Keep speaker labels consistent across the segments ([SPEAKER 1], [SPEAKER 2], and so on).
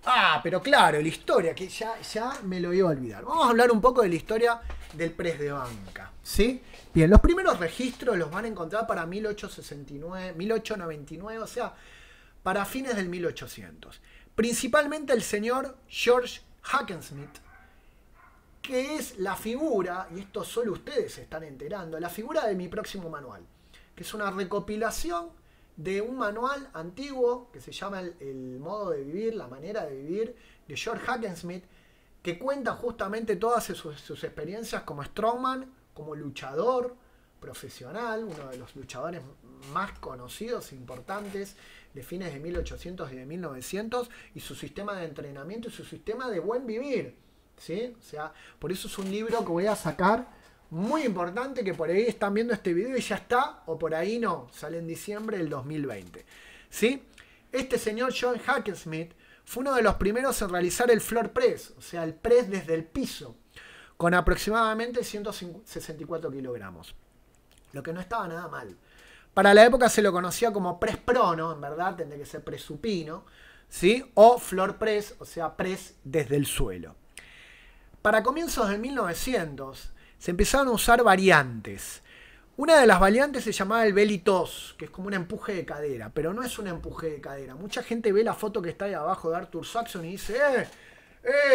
[SPEAKER 1] Ah, pero claro, la historia, que ya me lo iba a olvidar. Vamos a hablar un poco de la historia del press de banca, ¿sí? Bien, los primeros registros los van a encontrar para 1869, 1899, o sea, para fines del 1800. Principalmente el señor George Hackenschmidt, que es la figura, y esto solo ustedes se están enterando, la figura de mi próximo manual, que es una recopilación de un manual antiguo que se llama el modo de vivir, la manera de vivir, de George Hackenschmidt, que cuenta justamente todas sus experiencias como strongman, como luchador profesional, uno de los luchadores más conocidos e importantes de fines de 1800 y de 1900, y su sistema de entrenamiento y su sistema de buen vivir, ¿sí? O sea, por eso es un libro que voy a sacar muy importante, que por ahí están viendo este video y ya está, o por ahí no, sale en diciembre del 2020, ¿sí? Este señor John Hackenschmidt fue uno de los primeros en realizar el floor press, o sea, el press desde el piso, con aproximadamente 164 kilogramos, lo que no estaba nada mal. Para la época se lo conocía como press prono, en verdad tendría que ser press supino, ¿sí? O floor press, o sea, press desde el suelo. Para comienzos de 1900 se empezaron a usar variantes. Una de las variantes se llamaba el belly toss, que es como un empuje de cadera, pero no es un empuje de cadera. Mucha gente ve la foto que está ahí abajo de Arthur Saxon y dice,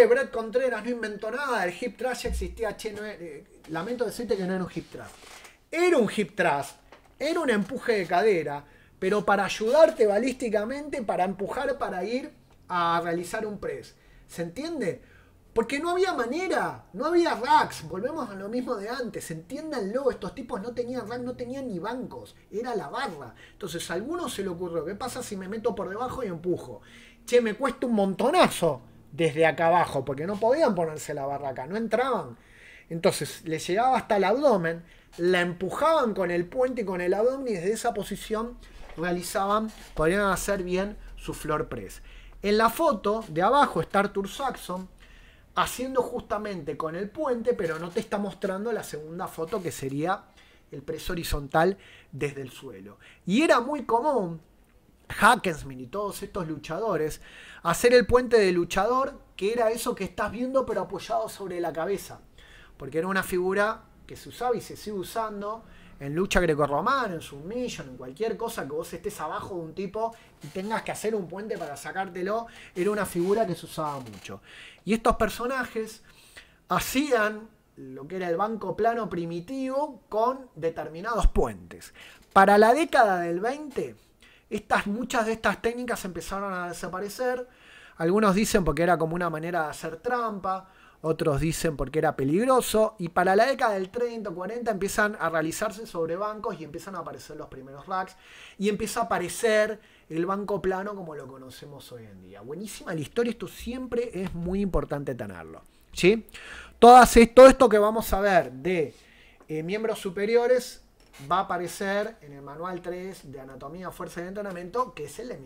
[SPEAKER 1] Brett Contreras no inventó nada, el hip thrust ya existía, che, no lamento decirte que no era un hip thrust. Era un hip thrust, era un empuje de cadera, pero para ayudarte balísticamente, para empujar, para ir a realizar un press. ¿Se entiende? Porque no había manera, no había racks, volvemos a lo mismo de antes, entiéndanlo, estos tipos no tenían rack, no tenían ni bancos, era la barra. Entonces a algunos se le ocurrió, ¿qué pasa si me meto por debajo y empujo? Che, me cuesta un montonazo desde acá abajo, porque no podían ponerse la barra acá, no entraban. Entonces les llegaba hasta el abdomen, la empujaban con el puente y con el abdomen y desde esa posición realizaban, podrían hacer bien su floor press. En la foto de abajo está Arthur Saxon, haciendo justamente con el puente, pero no te está mostrando la segunda foto, que sería el press horizontal desde el suelo. Y era muy común, Hackenschmidt y todos estos luchadores, hacer el puente de luchador, que era eso que estás viendo pero apoyado sobre la cabeza, porque era una figura que se usaba y se sigue usando en lucha grecorromana, en submission, en cualquier cosa que vos estés abajo de un tipo y tengas que hacer un puente para sacártelo, era una figura que se usaba mucho. Y estos personajes hacían lo que era el banco plano primitivo con determinados puentes. Para la década del 20, muchas de estas técnicas empezaron a desaparecer. Algunos dicen porque era como una manera de hacer trampa, otros dicen porque era peligroso, y para la década del 30 o 40 empiezan a realizarse sobre bancos y empiezan a aparecer los primeros racks y empieza a aparecer el banco plano como lo conocemos hoy en día. Buenísima la historia, esto siempre es muy importante tenerlo, ¿sí? Todo esto que vamos a ver de miembros superiores va a aparecer en el manual 3 de Anatomía, Fuerza y Entrenamiento, que es el de miembros